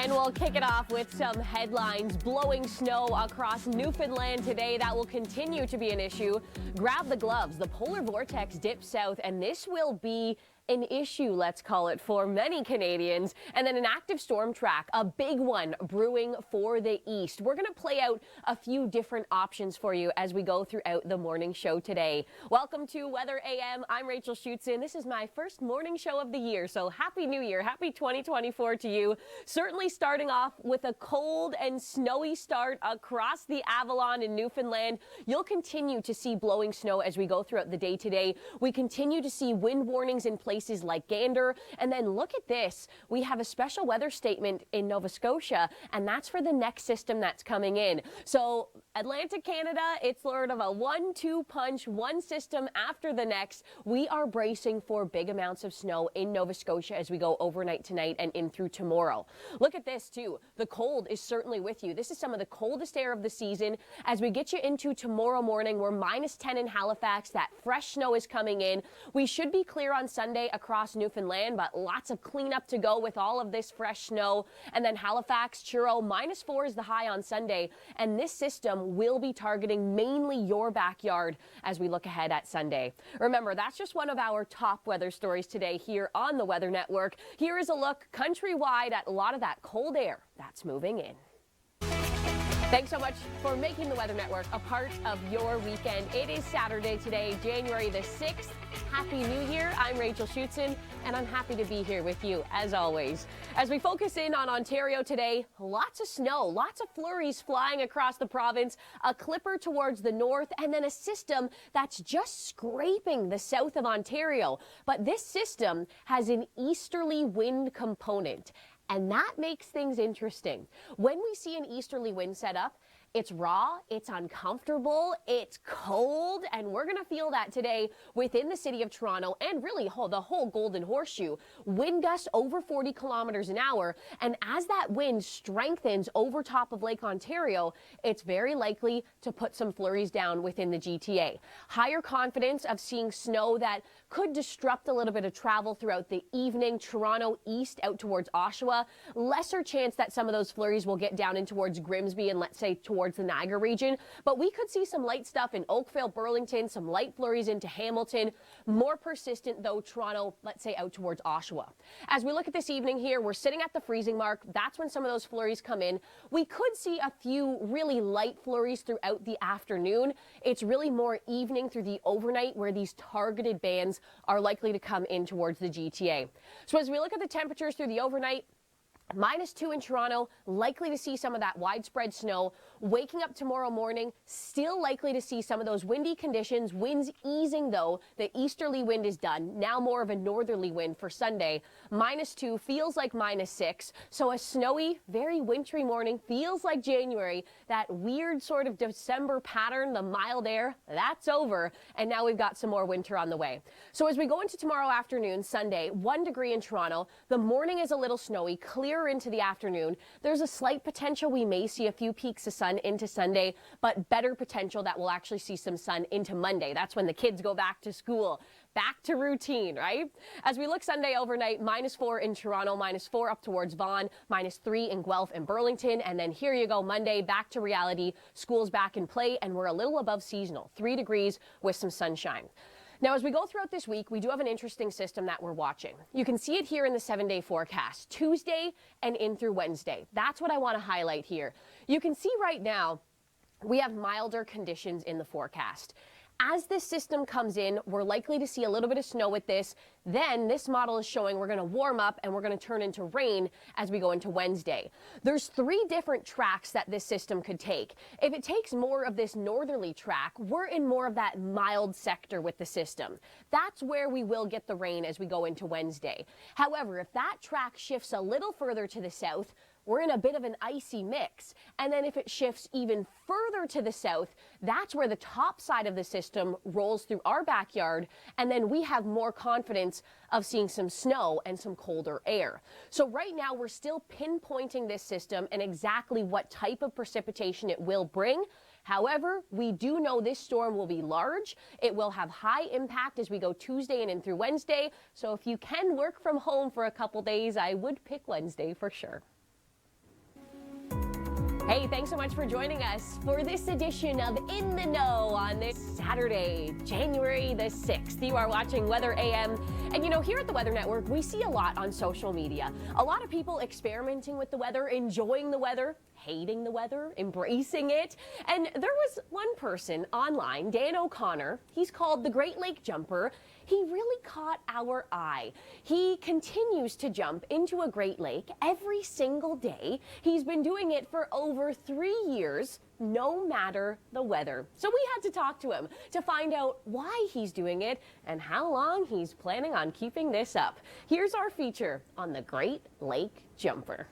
And we'll kick it off with some headlines. Blowing snow across Newfoundland today. That will continue to be an issue. Grab the gloves. The polar vortex dips south, and this will be an issue, let's call it, for many Canadians. And then an active storm track, a big one brewing for the east. We're going to play out a few different options for you as we go throughout the morning show today. Welcome to Weather AM. I'm Rachel Schoutsen. This is my first morning show of the year, so Happy New Year. Happy 2024 to you. Certainly starting off with a cold and snowy start across the Avalon in Newfoundland. You'll continue to see blowing snow as we go throughout the day today. We continue to see wind warnings in places like Gander. And then look at this. We have a special weather statement in Nova Scotia, and that's for the next system that's coming in. So Atlantic Canada, it's sort of a 1-2 punch, one system after the next. We are bracing for big amounts of snow in Nova Scotia as we go overnight tonight and in through tomorrow. Look at this too. The cold is certainly with you. This is some of the coldest air of the season. As we get you into tomorrow morning, we're -10 in Halifax. That fresh snow is coming in. We should be clear on Sunday across Newfoundland, but lots of cleanup to go with all of this fresh snow. And then Halifax, Truro, -4 is the high on Sunday. And this system will be targeting mainly your backyard as we look ahead at Sunday. Remember, that's just one of our top weather stories today here on the Weather Network. Here is a look countrywide at a lot of that cold air that's moving in. Thanks so much for making the Weather Network a part of your weekend. It is Saturday today, January the 6th. Happy New Year. I'm Rachel Schoutsen, and I'm happy to be here with you, as always. As we focus in on Ontario today, lots of snow, lots of flurries flying across the province, a clipper towards the north, and then a system that's just scraping the south of Ontario. But this system has an easterly wind component, and that makes things interesting. When we see an easterly wind set up, it's raw, it's uncomfortable, it's cold, and we're going to feel that today within the city of Toronto and really the whole Golden Horseshoe. Wind gusts over 40 kilometers an hour, and as that wind strengthens over top of Lake Ontario, it's very likely to put some flurries down within the GTA. Higher confidence of seeing snow that could disrupt a little bit of travel throughout the evening. Toronto east out towards Oshawa. Lesser chance that some of those flurries will get down in towards Grimsby and let's say towards the Niagara region, but we could see some light stuff in Oakville, Burlington, some light flurries into Hamilton. More persistent though, Toronto, let's say out towards Oshawa. As we look at this evening here, we're sitting at the freezing mark. That's when some of those flurries come in. We could see a few really light flurries throughout the afternoon. It's really more evening through the overnight where these targeted bands are likely to come in towards the GTA. So as we look at the temperatures through the overnight, -2 in Toronto, likely to see some of that widespread snow. Waking up tomorrow morning, still likely to see some of those windy conditions. Winds easing though. The easterly wind is done. Now more of a northerly wind for Sunday. -2 feels like -6. So a snowy, very wintry morning. Feels like January. That weird sort of December pattern, the mild air, that's over. And now we've got some more winter on the way. So as we go into tomorrow afternoon, Sunday, 1 degree in Toronto. The morning is a little snowy, clear into the afternoon. There's a slight potential we may see a few peaks of sun into Sunday, but better potential that we'll actually see some sun into Monday. That's when the kids go back to school. Back to routine, right? As we look Sunday overnight, -4 in Toronto, -4 up towards Vaughan, -3 in Guelph and Burlington. And then here you go, Monday, back to reality. School's back in play, and we're a little above seasonal, 3 degrees with some sunshine. Now, as we go throughout this week, we do have an interesting system that we're watching. You can see it here in the 7-day forecast, Tuesday and in through Wednesday. That's what I want to highlight here. You can see right now, we have milder conditions in the forecast. As this system comes in, we're likely to see a little bit of snow with this. Then this model is showing we're going to warm up and we're going to turn into rain as we go into Wednesday. There's 3 different tracks that this system could take. If it takes more of this northerly track, we're in more of that mild sector with the system. That's where we will get the rain as we go into Wednesday. However, if that track shifts a little further to the south, we're in a bit of an icy mix. And then if it shifts even further to the south, that's where the top side of the system rolls through our backyard. And then we have more confidence of seeing some snow and some colder air. So right now we're still pinpointing this system and exactly what type of precipitation it will bring. However, we do know this storm will be large. It will have high impact as we go Tuesday and in through Wednesday. So if you can work from home for a couple days, I would pick Wednesday for sure. Hey, thanks so much for joining us for this edition of In the Know on this Saturday, January the 6th. You are watching Weather AM. And you know, here at the Weather Network, we see a lot on social media. A lot of people experimenting with the weather, enjoying the weather, hating the weather, embracing it. And there was one person online, Dan O'Connor. He's called the Great Lake Jumper. He really caught our eye. He continues to jump into a Great Lake every single day. He's been doing it for over 3 years, no matter the weather. So we had to talk to him to find out why he's doing it and how long he's planning on keeping this up. Here's our feature on the Great Lake Jumper.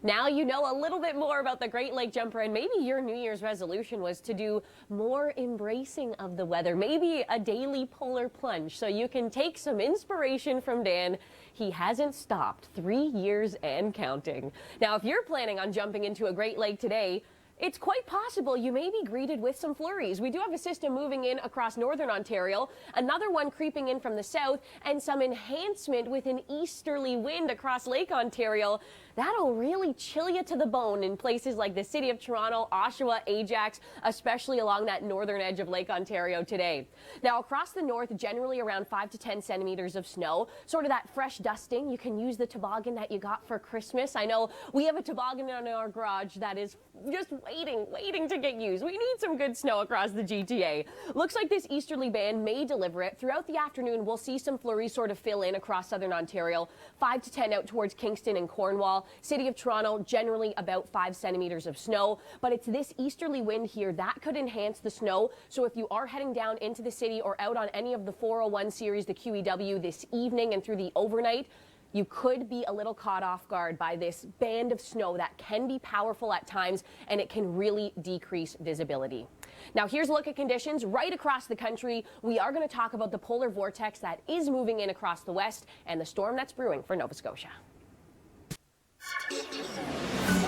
Now you know a little bit more about the Great Lake Jumper, and maybe your New Year's resolution was to do more embracing of the weather, maybe a daily polar plunge, so you can take some inspiration from Dan. He hasn't stopped 3 years and counting. Now, if you're planning on jumping into a Great Lake today, it's quite possible you may be greeted with some flurries. We do have a system moving in across northern Ontario, another one creeping in from the south, and some enhancement with an easterly wind across Lake Ontario. That'll really chill you to the bone in places like the city of Toronto, Oshawa, Ajax, especially along that northern edge of Lake Ontario today. Now, across the north, generally around 5 to 10 centimeters of snow, sort of that fresh dusting. You can use the toboggan that you got for Christmas. I know we have a toboggan in our garage that is just waiting to get used. We need some good snow across the GTA. Looks like this easterly band may deliver it. Throughout the afternoon, we'll see some flurries sort of fill in across southern Ontario, 5 to 10 out towards Kingston and Cornwall. City of Toronto, generally about 5 centimeters of snow, but it's this easterly wind here that could enhance the snow. So if you are heading down into the city or out on any of the 401 series, the QEW, this evening and through the overnight, you could be a little caught off guard by this band of snow that can be powerful at times, and it can really decrease visibility. Now, here's a look at conditions right across the country. We are going to talk about the polar vortex that is moving in across the west and the storm that's brewing for Nova Scotia.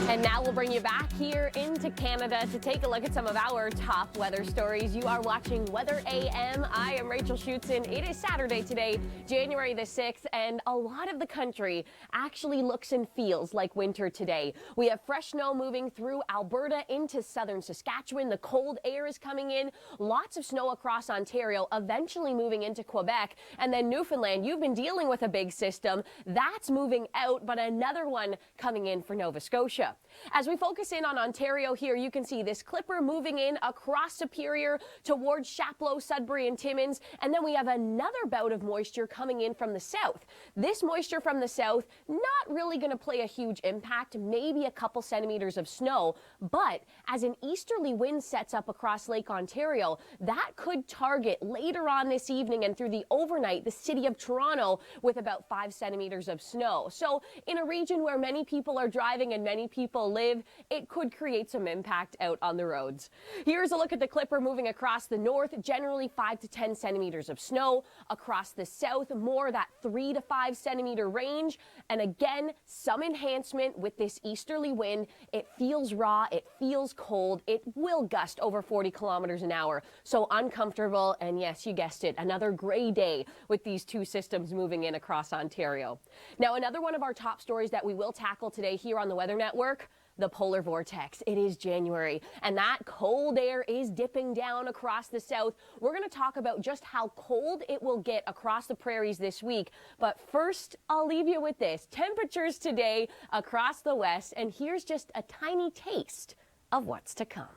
And now we'll bring you back here into Canada to take a look at some of our top weather stories. You are watching Weather AM. I am Rachel Schoutsen. It is Saturday today, January the 6th, and a lot of the country actually looks and feels like winter today. We have fresh snow moving through Alberta into southern Saskatchewan. The cold air is coming in. Lots of snow across Ontario, eventually moving into Quebec. And then Newfoundland, you've been dealing with a big system. That's moving out, but another one coming in for Nova Scotia. As we focus in on Ontario here, you can see this clipper moving in across Superior towards Chapleau, Sudbury, and Timmins. And then we have another bout of moisture coming in from the south. This moisture from the south, not really going to play a huge impact, maybe a couple centimeters of snow. But as an easterly wind sets up across Lake Ontario, that could target later on this evening and through the overnight the city of Toronto with about 5 centimeters of snow. So in a region where many people are driving and many people live, it could create some impact out on the roads. Here's a look at the clipper moving across the north, generally 5 to 10 centimeters of snow. Across the south, more that 3 to 5 centimeter range. And again, some enhancement with this easterly wind. It feels raw, it feels cold, it will gust over 40 kilometers an hour. So uncomfortable, and yes, you guessed it, another gray day with these two systems moving in across Ontario. Now, another one of our top stories that we will tackle today here on the Weather Network, the polar vortex. It is January, and that cold air is dipping down across the south. We're going to talk about just how cold it will get across the prairies this week. But first, I'll leave you with this. Temperatures today across the west, and here's just a tiny taste of what's to come.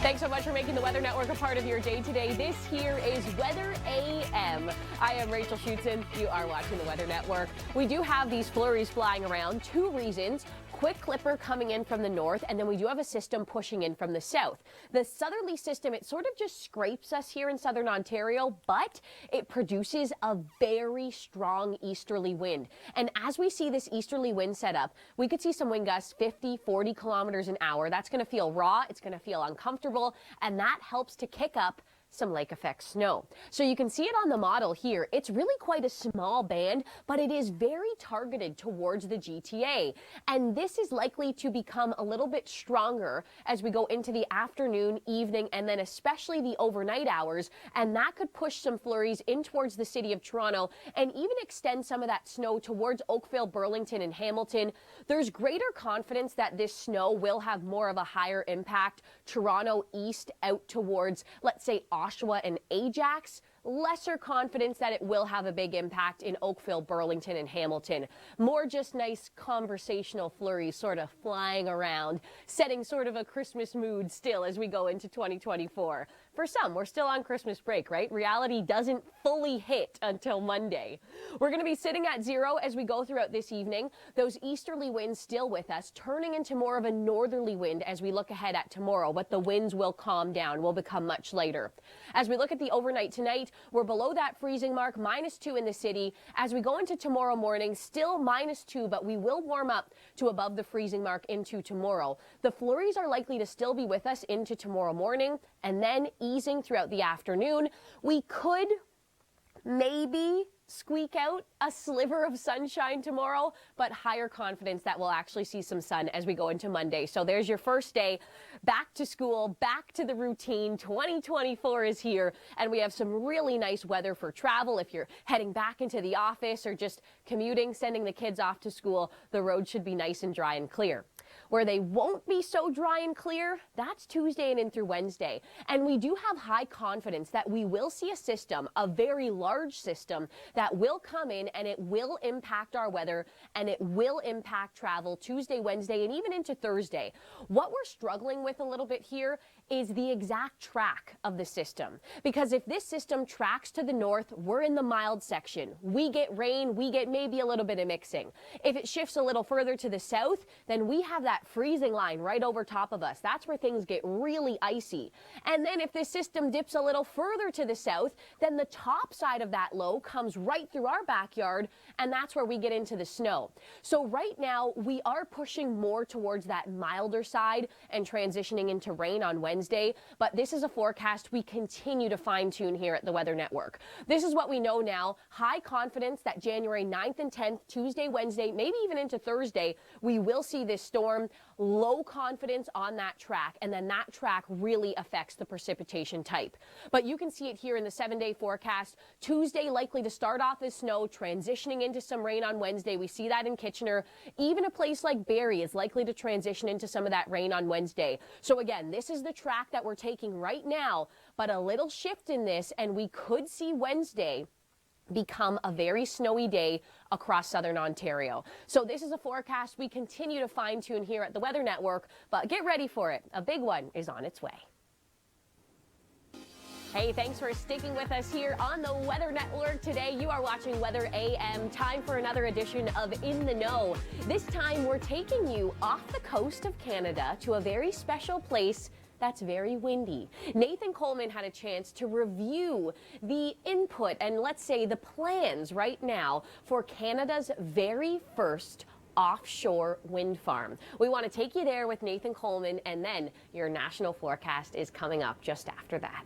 Thanks so much for making the Weather Network a part of your day today. This here is Weather AM. I am Rachel Schoutsen. You are watching the Weather Network. We do have these flurries flying around. 2 reasons. Quick clipper coming in from the north, and then we do have a system pushing in from the south. The southerly system, it sort of just scrapes us here in southern Ontario, but it produces a very strong easterly wind. And as we see this easterly wind set up, we could see some wind gusts 50, 40 kilometers an hour. That's going to feel raw, it's going to feel uncomfortable, and that helps to kick up some lake effect snow. So you can see it on the model here. It's really quite a small band, but it is very targeted towards the GTA. And this is likely to become a little bit stronger as we go into the afternoon, evening, and then especially the overnight hours. And that could push some flurries in towards the city of Toronto and even extend some of that snow towards Oakville, Burlington, and Hamilton. There's greater confidence that this snow will have more of a higher impact Toronto east out towards, let's say, Oshawa and Ajax. Lesser confidence that it will have a big impact in Oakville, Burlington, and Hamilton. More just nice conversational flurries sort of flying around, setting sort of a Christmas mood still as we go into 2024. For some, we're still on Christmas break, right? Reality doesn't fully hit until Monday. We're going to be sitting at 0 as we go throughout this evening. Those easterly winds still with us, turning into more of a northerly wind as we look ahead at tomorrow, but the winds will calm down, will become much lighter. As we look at the overnight tonight, we're below that freezing mark, -2 in the city. As we go into tomorrow morning, still -2, but we will warm up to above the freezing mark into tomorrow. The flurries are likely to still be with us into tomorrow morning, and then easing throughout the afternoon. We could maybe squeak out a sliver of sunshine tomorrow, but higher confidence that we'll actually see some sun as we go into Monday. So there's your first day back to school, back to the routine. 2024 is here, and we have some really nice weather for travel. If you're heading back into the office or just commuting, sending the kids off to school, the road should be nice and dry and clear. Where they won't be so dry and clear, that's Tuesday and in through Wednesday. And we do have high confidence that we will see a system, a very large system, that will come in and it will impact our weather and it will impact travel Tuesday, Wednesday, and even into Thursday. What we're struggling with a little bit here is the exact track of the system. Because if this system tracks to the north, we're in the mild section. We get rain, we get maybe a little bit of mixing. If it shifts a little further to the south, then we have that freezing line right over top of us. That's where things get really icy. And then if this system dips a little further to the south, then the top side of that low comes right through our backyard, and that's where we get into the snow. So right now, we are pushing more towards that milder side and transitioning into rain on Wednesday, but this is a forecast we continue to fine-tune here at the Weather Network. This is what we know now. High confidence that January 9th and 10th, Tuesday, Wednesday, maybe even into Thursday, we will see this storm. Low confidence on that track, and then that track really affects the precipitation type. But you can see it here in the 7-day forecast. Tuesday likely to start off as snow, transitioning into some rain on Wednesday. We see that in Kitchener. Even a place like Barrie is likely to transition into some of that rain on Wednesday. So again, this is the track that we're taking right now, but a little shift in this, and we could see Wednesday become a very snowy day across southern Ontario. So this is a forecast we continue to fine-tune here at the Weather Network, but get ready for it. A big one is on its way. Hey, thanks for sticking with us here on the Weather Network today. You are watching Weather AM. Time for another edition of In the Know. This time we're taking you off the coast of Canada to a very special place that's very windy. Nathan Coleman had a chance to review the input and, let's say, the plans right now for Canada's very first offshore wind farm. We want to take you there with Nathan Coleman, and then your national forecast is coming up just after that.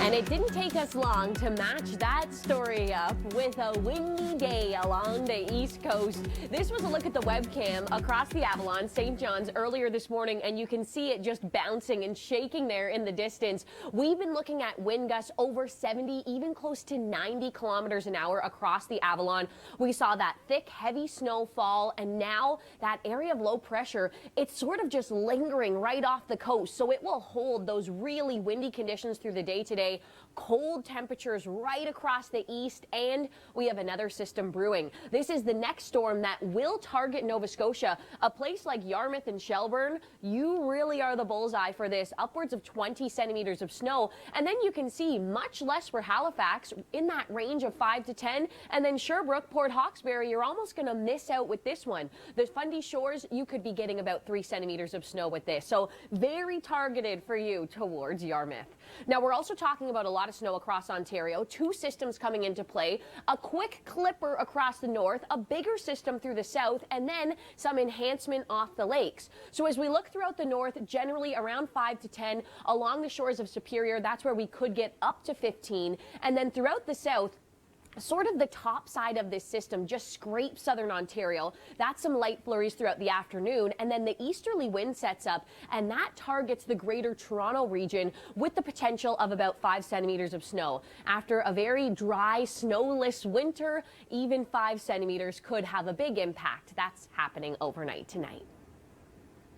And it didn't take us long to match that story up with a windy day along the East Coast. This was a look at the webcam across the Avalon, St. John's, earlier this morning, and you can see it just bouncing and shaking there in the distance. We've been looking at wind gusts over 70, even close to 90 kilometers an hour across the Avalon. We saw that thick, heavy snowfall, and now that area of low pressure, it's sort of just lingering right off the coast, so it will hold those really windy conditions through the day today. Cold temperatures right across the east, and we have another system brewing. This is the next storm that will target Nova Scotia. A place like Yarmouth and Shelburne, you really are the bullseye for this. Upwards of 20 centimeters of snow, and then you can see much less for Halifax, in that range of 5 to 10, and then Sherbrooke, Port Hawkesbury, you're almost going to miss out with this one. The Fundy Shores, you could be getting about 3 centimeters of snow with this, so very targeted for you towards Yarmouth. Now, we're also talking about a lot lot of snow across Ontario, two systems coming into play, a quick clipper across the north, a bigger system through the south, and then some enhancement off the lakes. So as we look throughout the north, generally around 5 to 10, along the shores of Superior, that's where we could get up to 15. And then throughout the south, sort of the top side of this system just scrapes southern Ontario. That's some light flurries throughout the afternoon, and then the easterly wind sets up, and that targets the greater Toronto region with the potential of about 5 centimeters of snow. After a very dry, snowless winter, even 5 centimeters could have a big impact. That's happening overnight tonight.